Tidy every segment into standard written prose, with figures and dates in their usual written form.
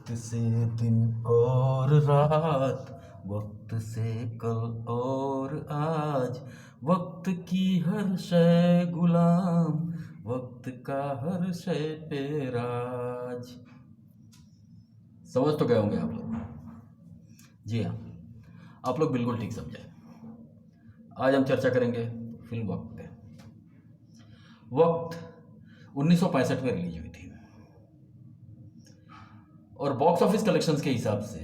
वक्त से दिन और रात, वक्त से कल और आज, वक्त की हर शय गुलाम, वक्त का हर शय पे राज। समझ तो गए होंगे आप लोग। जी हाँ, आप लोग बिल्कुल ठीक समझे। आज हम चर्चा करेंगे फिल्म वक्त पे। वक्त 1965 में रिलीज हुई थी और बॉक्स ऑफिस कलेक्शंस के हिसाब से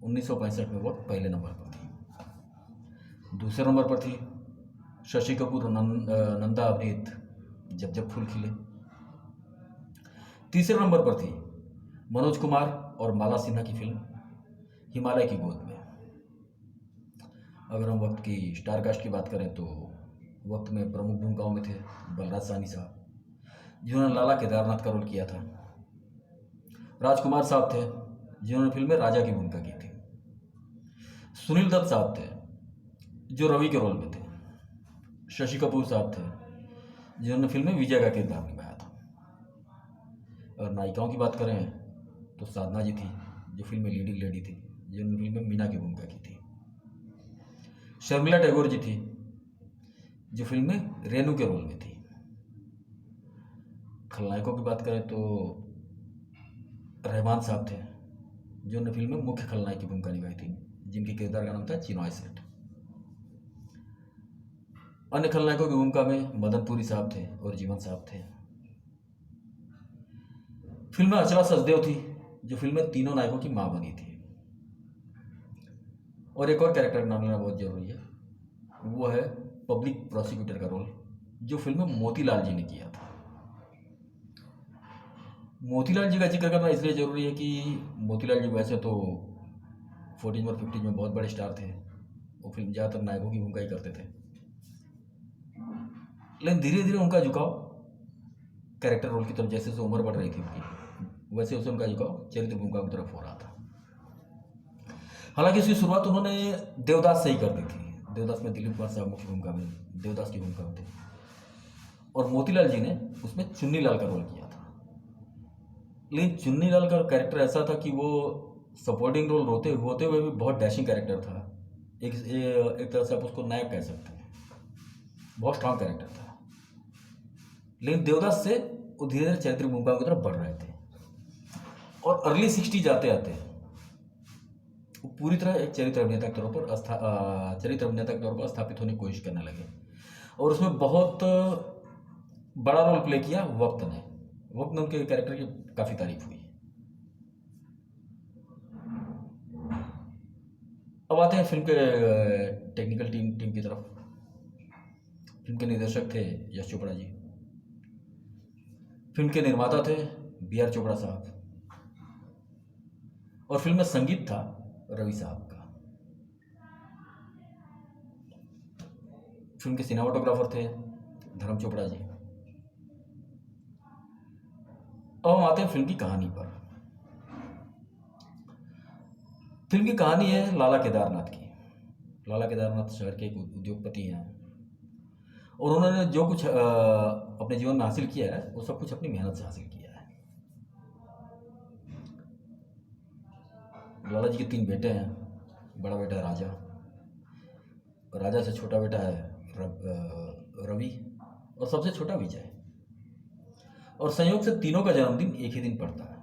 1965 में वक्त पहले नंबर पर थी। दूसरे नंबर पर थी शशि कपूर नंदा अभिनीत जब जब फूल खिले। तीसरे नंबर पर थी मनोज कुमार और माला सिन्हा की फिल्म हिमालय की गोद में। अगर हम वक्त की स्टार कास्ट की बात करें तो वक्त में प्रमुख भूमिकाओं में थे बलराज साहनी साहब, जिन्होंने लाला केदारनाथ का रोल किया था। राजकुमार साहब थे, जिन्होंने फिल्म में राजा की भूमिका की थी। सुनील दत्त साहब थे, जो रवि के रोल में थे। शशि कपूर साहब थे, जिन्होंने फिल्म में विजय का किरदार निभाया था। और नायिकाओं की बात करें तो साधना जी थी, जो फिल्म में लीडिंग लेडी थी, जिन्होंने फिल्म में मीना की भूमिका की थी। शर्मिला टैगोर जी थी, जो फिल्म में रेनू के रोल में थी। खलनायकों की बात करें तो रहमान साहब थे, जिन्होंने फिल्म में मुख्य खलनायक की भूमिका निभाई थी, जिनके किरदार का नाम था चिनॉय सेठ। अन्य खलनायकों की भूमिका में मदन पुरी साहब थे और जीवन साहब थे। फिल्म में अर्चना सचदेव थी, जो फिल्म में तीनों नायकों की मां बनी थी। और एक और कैरेक्टर का नाम लेना बहुत जरूरी है, वो है पब्लिक प्रोसिक्यूटर का रोल, जो फिल्म में मोतीलाल जी ने किया था। मोतीलाल जी का जिक्र करना इसलिए जरूरी है कि मोतीलाल जी वैसे तो 40s और 50s में बहुत बड़े स्टार थे। वो फिल्म ज़्यादातर नायकों की भूमिका ही करते थे, लेकिन धीरे धीरे उनका झुकाव कैरेक्टर रोल की तरफ, जैसे जैसे उम्र बढ़ रही थी उनकी, वैसे वैसे उनका झुकाव चरित्र भूमिका की तरफ हो रहा था। हालांकि इसकी शुरुआत उन्होंने देवदास से ही कर दी थी। देवदास में दिलीप कुमार साहब मुख्य भूमिका में, देवदास की भूमिका में थे, और मोतीलाल जी ने उसमें चुन्नी लाल का रोल किया था। लेकिन चुन्नी लाल का कैरेक्टर ऐसा था कि वो सपोर्टिंग रोल होते हुए भी बहुत डैशिंग कैरेक्टर था। एक तरह से आप उसको नायक कह सकते हैं। बहुत स्ट्रांग कैरेक्टर था। लेकिन देवदास से वो धीरे धीरे चरित्र भूमिका की तरफ बढ़ रहे थे, और अर्ली 60 जाते आते वो पूरी तरह एक चरित्र अभिनेता के तौर पर स्थापित होने की कोशिश करने लगे। और उसमें बहुत बड़ा रोल प्ले किया वक्त ने उनके कैरेक्टर की काफ़ी तारीफ हुई। अब आते हैं फिल्म के टेक्निकल टीम की तरफ। फिल्म के निर्देशक थे यश चोपड़ा जी। फिल्म के निर्माता थे B.R. चोपड़ा साहब, और फिल्म में संगीत था रवि साहब का। फिल्म के सिनेमाटोग्राफर थे धर्म चोपड़ा जी। अब हम आते हैं फिल्म की कहानी पर। फिल्म की कहानी है लाला केदारनाथ की। लाला केदारनाथ शहर के एक उद्योगपति हैं, और उन्होंने जो कुछ अपने जीवन में हासिल किया है वो सब कुछ अपनी मेहनत से हासिल किया है। लाला जी के 3 बेटे हैं। बड़ा बेटा है राजा, राजा से छोटा बेटा है रवि, और सबसे छोटा विजय। और संयोग से तीनों का जन्मदिन एक ही दिन पड़ता है।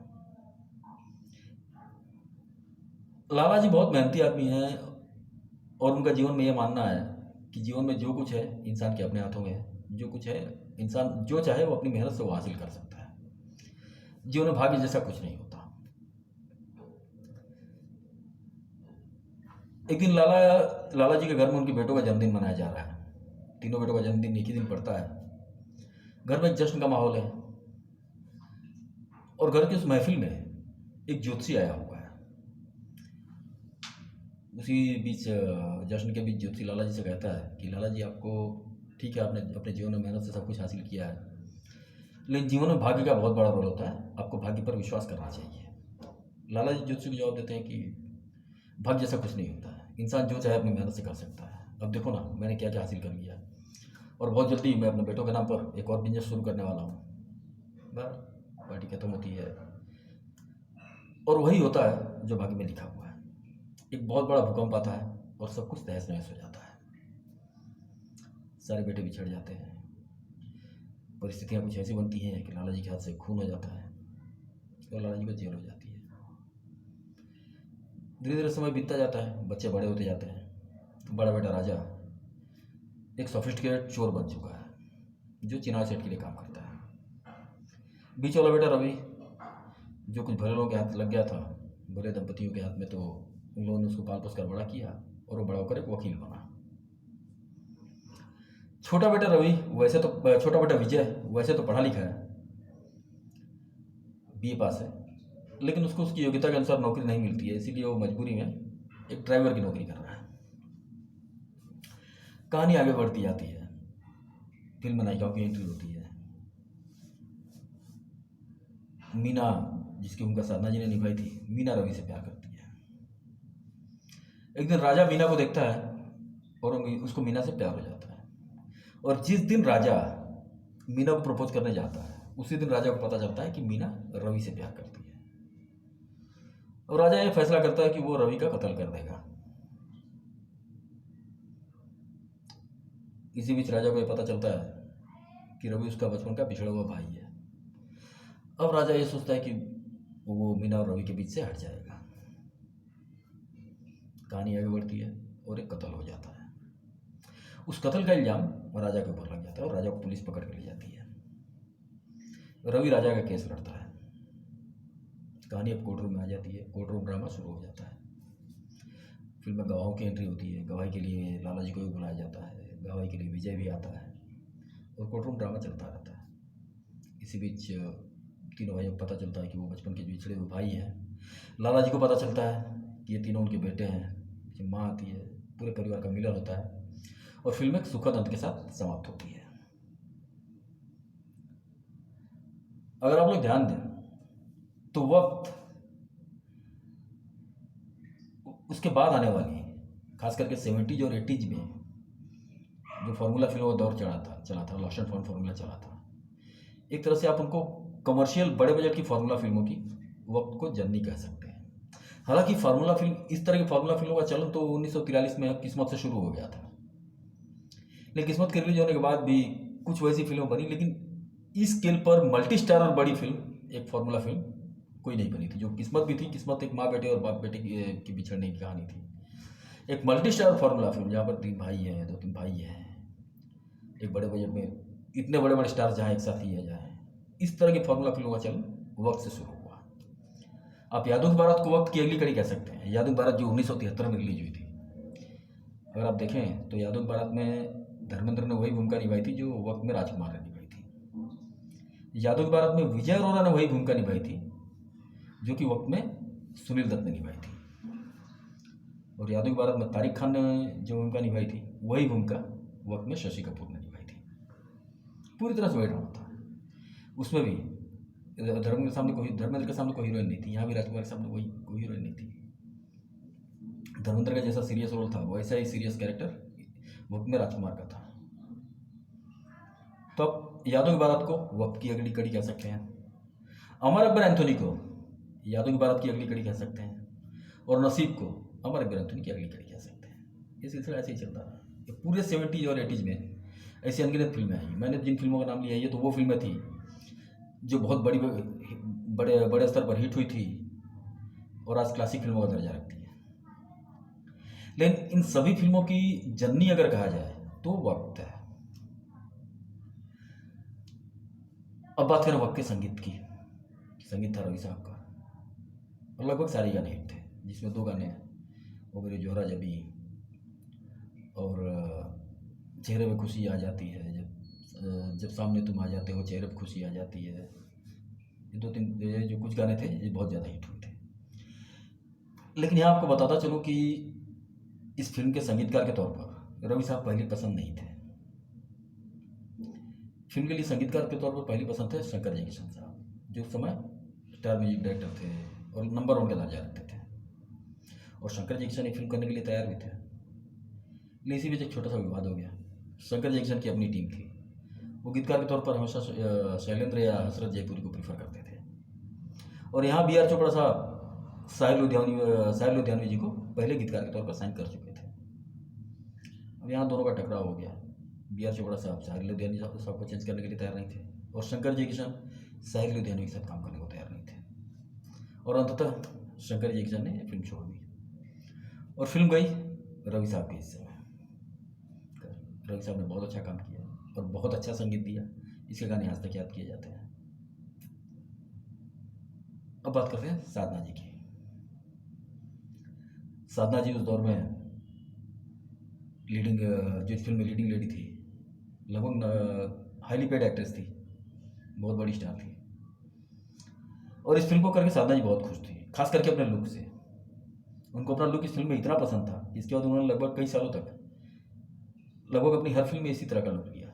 लाला जी बहुत मेहनती आदमी हैं, और उनका जीवन में यह मानना है कि जीवन में जो कुछ है इंसान के अपने हाथों में है। जो कुछ है इंसान जो चाहे वो अपनी मेहनत से वो हासिल कर सकता है। जीवन में भाग्य जैसा कुछ नहीं होता। एक दिन लाला जी के घर में उनके बेटों का जन्मदिन मनाया जा रहा है। तीनों बेटों का जन्मदिन एक ही दिन पड़ता है। घर में जश्न का माहौल है, और घर की उस महफिल में एक ज्योतिषी आया हुआ है। उसी बीच जश्न के बीच ज्योतिषी लाला जी से कहता है कि लाला जी, आपको ठीक है, आपने अपने जीवन में मेहनत से सब कुछ हासिल किया है, लेकिन जीवन में भाग्य का बहुत बड़ा रोल होता है। आपको भाग्य पर विश्वास करना चाहिए। लाला जी ज्योतिषी को जवाब देते हैं कि भाग्य जैसा कुछ नहीं होता है, इंसान जो चाहे अपनी मेहनत से कर सकता है। अब देखो ना, मैंने क्या क्या हासिल कर लिया, और बहुत जल्दी मैं अपने बेटों के नाम पर एक और बिजनेस शुरू करने वाला हूँ। बस पार्टी खत्म होती है। और वही होता है जो भाग्य में लिखा हुआ है। एक बहुत बड़ा भूकंप आता है और सब कुछ तहस नहस हो जाता है, सारे बेटे बिछड़ जाते हैं, परिस्थितियाँ कुछ ऐसी बनती हैं कि लाला जी के हाथ से खून हो जाता है और लाला जी को जेल हो जाती है। धीरे धीरे समय बीतता जाता है, बच्चे बड़े होते जाते हैं। बड़ा बेटा राजा एक सोफिस्टिकेटेड चोर बन चुका है जो चिनार सेठ के लिए काम करता है। बीच वाला बेटा रवि जो कुछ भले लोगों के हाथ लग गया था, भले दंपतियों के हाथ में, तो उन लोगों ने उसको पाल पोस कर बड़ा किया और वो बड़ा होकर एक वकील बना। छोटा बेटा रवि वैसे तो छोटा बेटा विजय वैसे तो पढ़ा लिखा है, बीए पास है, लेकिन उसको उसकी योग्यता के अनुसार नौकरी नहीं मिलती है, इसीलिए वो मजबूरी में एक ड्राइवर की नौकरी कर रहा है। कहानी आगे बढ़ती जाती है, फिल्म में नायिकाओं की एंट्री होती है। मीना जिसकी उनका साधना जी ने निभाई थी, मीना रवि से प्यार करती है। एक दिन राजा मीना को देखता है और उसको मीना से प्यार हो जाता है, और जिस दिन राजा मीना को प्रपोज करने जाता है उसी दिन राजा को पता चलता है कि मीना रवि से प्यार करती है, और राजा ये फैसला करता है कि वो रवि का कत्ल कर देगा। इसी बीच राजा को ये पता चलता है कि रवि उसका बचपन का बिछड़ा हुआ भाई है। अब राजा ये सोचता है कि वो मीना और रवि के बीच से हट जाएगा। कहानी आगे बढ़ती है और एक कत्ल हो जाता है। उस कत्ल का इल्जाम राजा के ऊपर लग जाता है और राजा को पुलिस पकड़ के ले जाती है। रवि राजा का केस लड़ता है। कहानी अब कोर्ट रूम में आ जाती है, कोर्ट रूम ड्रामा शुरू हो जाता है। फिल्म में गवाहों की एंट्री होती है, गवाही के लिए लाला जी को भी बुलाया जाता है, गवाही के लिए विजय भी आता है और कोर्ट रूम ड्रामा चलता रहता है। इसी बीच तीनों भाइयों को पता चलता है कि वो बचपन के बिछड़े हुए भाई हैं। लाला जी को पता चलता है कि ये तीनों उनके बेटे हैं। जब माँ आती है, पूरे परिवार का मिलन होता है और फिल्म एक सुखद अंत के साथ समाप्त होती है। अगर आप लोग ध्यान दें तो वक्त उसके बाद आने वाली, खास करके 70s और 80s में जो फार्मूला फिल्म का दौर चला था, लॉस्ट एंड फाउंड फार्मूला चला था। एक तरह से आप उनको कमर्शियल बड़े बजट की फार्मूला फिल्मों की वक्त को जननी कह सकते हैं। हालांकि फार्मूला फिल्म, इस तरह की फार्मूला फिल्मों का चलन तो 1943 में किस्मत से शुरू हो गया था, लेकिन किस्मत के रिलीज होने के बाद भी कुछ वैसी फिल्में बनी, लेकिन इस स्केल पर मल्टी स्टार और बड़ी फिल्म एक फार्मूला फिल्म कोई नहीं बनी थी। जो किस्मत भी थी, किस्मत एक माँ बेटे और बाप बेटे की बिछड़ने की कहानी थी। एक मल्टी स्टार फार्मूला फिल्म जहाँ पर 3 भाई हैं, 2-3 भाई हैं, एक बड़े बजट में इतने बड़े बड़े स्टार जहाँ एक साथ ही आ जाए, इस तरह की फार्मूला फिल्मों का चलन वक्त से शुरू हुआ। आप यादव बारात को वक्त की अगली कड़ी कह सकते हैं। यादव बारात जो 1973 में रिलीज हुई थी, अगर आप देखें तो यादव बारात में धर्मेंद्र ने वही भूमिका निभाई थी जो वक्त में राजकुमार ने निभाई थी। यादव बारात में विजय अरोरा ने वही भूमिका निभाई थी जो कि वक्त में सुनील दत्त ने निभाई थी। और यादव बारात में तारिक खान ने जो भूमिका निभाई थी वही भूमिका वक्त में शशि कपूर ने निभाई थी। पूरी तरह से वही ड्रामा था। उसमें भी धर्मेंद्र के सामने कोई हीरोइन नहीं थी। यहाँ भी राजकुमार के सामने कोई हीरोइन नहीं थी। धर्मेंद्र का जैसा सीरियस रोल था वैसा ही सीरियस कैरेक्टर वक्त में राजकुमार का था। तो अब यादव की बारात को वक्त की अगली कड़ी कह सकते हैं। अमर अकबर एंथोनी को यादव की बारात की अगली कड़ी कह सकते हैं, और नसीब को अमर अकबर एंथोनी की अगली कड़ी कह सकते हैं। ये सिलसिला ऐसे ही चलता रहा। ये पूरे 70s और 80s में ऐसी अनगिनत फिल्में आई। मैंने जिन फिल्मों का नाम लिया ये तो वो फिल्में थी जो बहुत बड़े स्तर पर हिट हुई थी और आज क्लासिक फिल्मों का दर्जा रखती है। लेकिन इन सभी फिल्मों की जननी अगर कहा जाए तो वक्त है। अब बात करें वक्त के संगीत की। संगीत था रवि साहब का और लगभग सारे गाने हिट थे, जिसमें 2 गाने हैं, वो मेरे जोहरा जबी और चेहरे पे खुशी आ जाती है, जब सामने तुम आ जाते हो चेहरे पे खुशी आ जाती है। ये 2-3 जो कुछ गाने थे ये बहुत ज़्यादा हिट हुए थे। लेकिन यहाँ आपको बताता चलूँ कि इस फिल्म के संगीतकार के तौर पर रवि साहब पहली पसंद नहीं थे। फिल्म के लिए संगीतकार के तौर पर पहली पसंद थे शंकर जयकिशन साहब, जो उस समय स्टार म्यूजिक डायरेक्टर थे और नंबर 1 का दर्जा रखते थे। और शंकर जयकिशन एक फिल्म करने के लिए तैयार भी थे, लेकिन इसी बीच एक छोटा सा विवाद हो गया। शंकर जयकिशन की अपनी टीम थी, वो गीतकार के तौर पर हमेशा शैलेंद्र या हसरत जयपुरी को प्रीफर करते थे। और यहाँ बी आर चोपड़ा साहब साहिर लुधियानवी जी को पहले गीतकार के तौर पर साइन कर चुके थे। अब यहाँ दोनों का टकराव हो गया। बी आर चोपड़ा साहब साहिर लुधियानवी साहब को चेंज करने के लिए तैयार नहीं थे, और शंकर जयकिशन साहिर लुधियानवी के साथ काम करने को तैयार नहीं थे, और अंततः शंकर जयकिशन ने फिल्म छोड़ दी और फिल्म गई रवि साहब के हिस्से में। रवि साहब ने बहुत अच्छा काम किया और बहुत अच्छा संगीत दिया, इसके गाने आज तक याद किए जाते हैं। अब बात करते हैं साधना जी की। साधना जी उस दौर में लीडिंग, जो इस फिल्म में लीडिंग लेडी थी, लगभग हाईली पेड एक्ट्रेस थी, बहुत बड़ी स्टार थी, और इस फिल्म को करके साधना जी बहुत खुश थी, खास करके अपने लुक से। उनको अपना लुक इस फिल्म में इतना पसंद था, इसके बाद उन्होंने लगभग कई सालों तक लगभग अपनी हर फिल्म में इसी तरह का लुक लिया।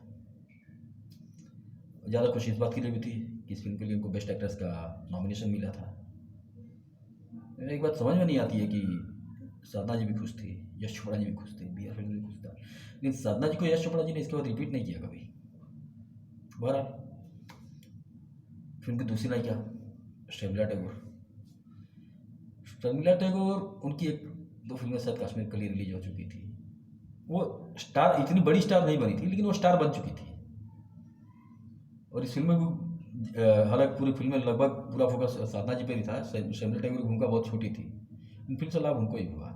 ज़्यादा खुशी इस बात के लिए भी थी कि इस फिल्म के लिए उनको बेस्ट एक्ट्रेस का नॉमिनेशन मिला था। एक बात समझ में नहीं आती है कि साधना जी भी खुश थी, यश चोपड़ा जी भी खुश थे, बी आर फिल्म भी खुश था, लेकिन साधना जी को यश चोपड़ा जी ने इसके बाद रिपीट नहीं किया कभी। बहरहाल फिल्म की दूसरी नायिका शर्मिला टैगोर। शर्मिला टैगोर, उनकी एक दो फिल्में शायद कश्मीर कली रिलीज हो चुकी थी। वो स्टार, इतनी बड़ी स्टार नहीं बनी थी, लेकिन वो स्टार बन चुकी थी। और इस फिल्म में भी हालांकि पूरी फिल्म में लगभग पूरा फोकस साधना जी पर ही था। शर्मिला टैगोर की भूमिका बहुत छोटी थी, इन फिल्म से लाभ उनको ही हुआ।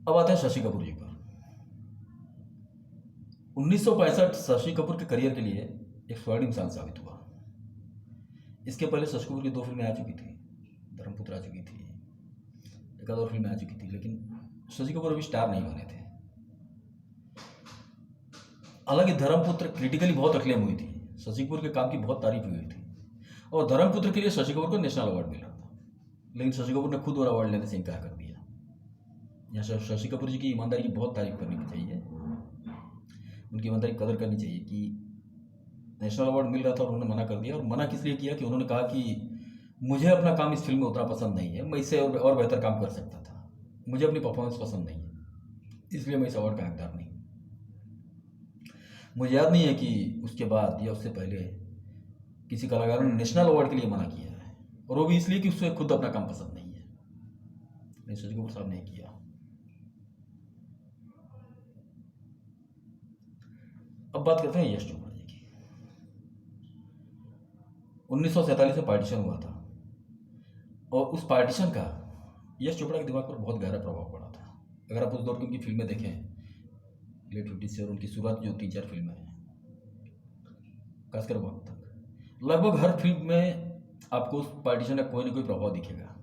अब आते हैं शशि कपूर जी पर। 1965 शशि कपूर के करियर के लिए एक स्वर्णिम साल साबित हुआ। इसके पहले शशि कपूर की दो फिल्में आ चुकी थी, धर्मपुत्र आ चुकी थी, एक आध और फिल्में आ चुकी थी, लेकिन शशि कपूर अभी स्टार नहीं बने थे। हालांकि धर्मपुत्र क्रिटिकली बहुत अक्लेम हुई थी, शशि कपूर के काम की बहुत तारीफ हुई थी, और धर्मपुत्र के लिए शशि कपूर को नेशनल अवार्ड मिल रहा था, लेकिन शशि कपूर ने खुद और अवार्ड लेने से इनकार कर दिया। यहाँ शशि कपूर जी की ईमानदारी की बहुत तारीफ करनी चाहिए, उनकी ईमानदारी की कदर करनी चाहिए कि नेशनल अवार्ड मिल रहा था और उन्होंने मना कर दिया। और मना किस लिए किया कि उन्होंने कहा कि मुझे अपना काम इस फिल्म में उतना पसंद नहीं है, मैं इससे और बेहतर काम कर सकता था, मुझे अपनी परफॉर्मेंस पसंद नहीं है, इसलिए मैं इस अवार्ड का हकदार नहीं। मुझे याद नहीं है कि उसके बाद या उससे पहले किसी कलाकार ने नेशनल अवार्ड के लिए मना किया है, और वो भी इसलिए कि उससे खुद अपना काम पसंद नहीं है। लेकिन शशि कपूर साहब ने किया। अब बात करते हैं यश चोपड़ा जी की। 1947 में पार्टीशन हुआ था, और उस पार्टीशन का यश चोपड़ा के दिमाग पर बहुत गहरा प्रभाव पड़ा था। अगर आप उस दौर की उनकी फिल्में देखें लेट 50 से, और उनकी शुरुआत जो 3-4 फिल्में हैं, खासकर वक्त तक, लगभग हर फिल्म में आपको उस पार्टीशन का कोई ना कोई प्रभाव दिखेगा।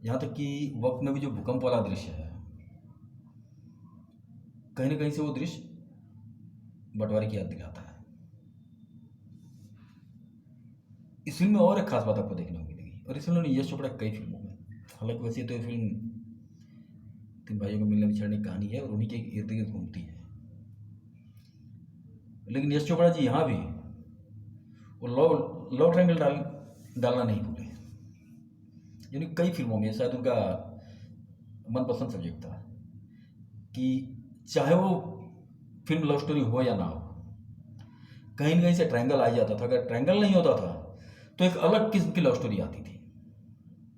यहाँ तक कि वक्त में भी जो भूकंप वाला दृश्य है, कहीं ना कहीं से वो दृश्य बंटवारे की याद दिलाता है। इस फिल्म में और एक खास बात आपको देखने को मिलेगी, और इस फिल्म ने यश चोपड़ा कई फिल्मों में, हालांकि वैसे तो ये फिल्म तीन भाइयों को मिलने बिछड़ने की कहानी है और उन्हीं के इर्द गिर्द घूमती है, लेकिन यश चोपड़ा जी यहाँ भी वो लव ट्रायंगल डालना नहीं भूले। यानी कई फिल्मों में शायद उनका मनपसंद सब्जेक्ट था कि चाहे वो फिल्म लव स्टोरी हो या ना हो, कहीं ना कहीं से ट्रायंगल आ जाता था। अगर ट्रायंगल नहीं होता था तो एक अलग किस्म की लव स्टोरी आती थी।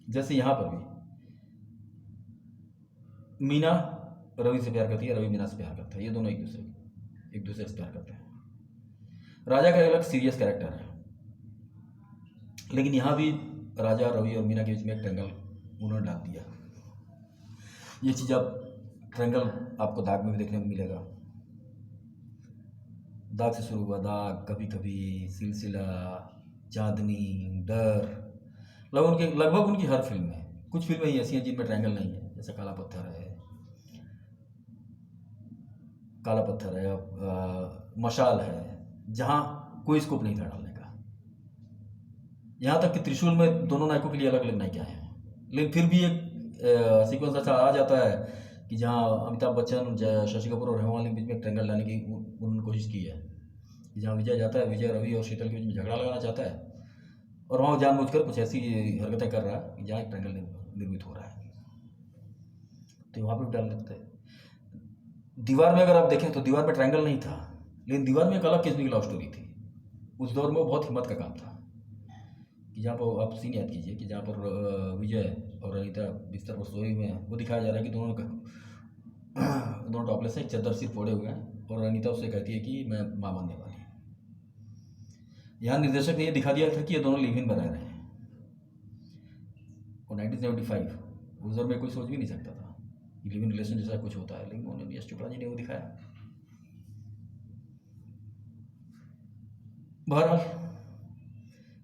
जैसे यहाँ पर भी मीना रवि से प्यार करती है, रवि मीना से प्यार करता है, ये दोनों एक दूसरे से प्यार करते हैं। राजा का अलग सीरियस कैरेक्टर है, लेकिन यहाँ भी राजा, रवि और मीना के बीच में एक ट्रायंगल उन्होंने डाल दिया। ये चीज़ आप ट्रायंगल आपको दाग में भी देखने को मिलेगा। दाग से शुरू हुआ, दाग, कभी कभी, सिलसिला, चांदनी, डर, लगभग उनकी हर फिल्म में, कुछ फिल्में ही ऐसी हैं जिनमें ट्रायंगल नहीं है, जैसे काला पत्थर है, मशाल है, जहाँ कोई स्कोप नहीं था डालने का। यहाँ तक कि त्रिशूल में दोनों नायकों के लिए अलग अलग नायिका हैं, लेकिन फिर भी एक सीक्वेंस ऐसा आ जाता है कि जहाँ अमिताभ बच्चन, शशि कपूर और हेमा मालिनी के बीच में ट्रायंगल लाने की उन्होंने कोशिश की है। जहाँ विजय जाता है, विजय रवि और शीतल के बीच में झगड़ा लगाना चाहता है, और वहाँ जानबूझकर कुछ ऐसी हरकतें कर रहा है कि जहाँ एक ट्रायंगल निर्मित हो रहा है, तो वहाँ पर भी डाल सकते हैं। दीवार में अगर आप देखें तो दीवार में ट्रायंगल नहीं था, लेकिन दीवार में एक अलग किस्म की लव स्टोरी थी। उस दौर में वो बहुत हिम्मत का काम था। कि जहाँ पर आप सीन याद कीजिए कि जहाँ पर विजय और अनीता बिस्तर पर सोए हुए हैं, वो दिखाया जा रहा है कि दोनों टॉपलेस हैं, चादर सिर फोड़े हुए हैं, और अनीता उससे कहती है कि मैं माँ बनने वाली हूँ। यहाँ निर्देशक ने ये दिखा दिया था कि ये दोनों लिव इन बना रहे हैं, और 1975 उस दौर में कोई सोच भी नहीं सकता था कि लिव इन रिलेशन जैसा कुछ होता है, लेकिन उन्होंने यश चोपड़ा जी ने वो दिखाया। बहरहाल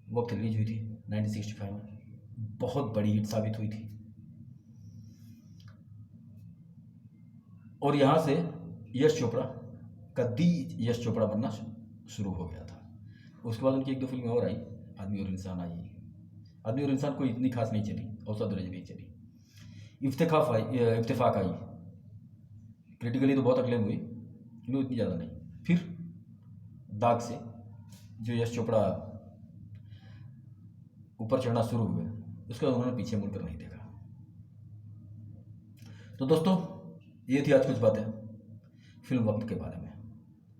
वो अब रिलीज हुई थी 1965 में, बहुत बड़ी हिट साबित हुई थी, और यहाँ से यश चोपड़ा का दी यश चोपड़ा बनना शुरू हो गया था। उसके बाद उनकी 1-2 फिल्में और आई, आदमी और इंसान आई। आदमी और इंसान कोई इतनी खास नहीं चली, औसत दर्जे में चली। इफ्तेफाक आई, क्रिटिकली तो बहुत अक्लेम हुई, लेकिन इतनी ज़्यादा नहीं। फिर दाग से जो यश चोपड़ा ऊपर चढ़ना शुरू हुए, उसके बाद उन्होंने पीछे मुड़कर नहीं देखा। तो दोस्तों, ये थी आज कुछ बातें फिल्म वक्त के बारे में।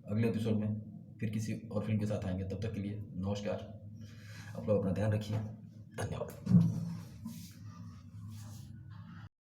अगले एपिसोड में फिर किसी और फिल्म के साथ आएंगे। तब तक के लिए नमस्कार। आप लोग अपना ध्यान रखिए। धन्यवाद।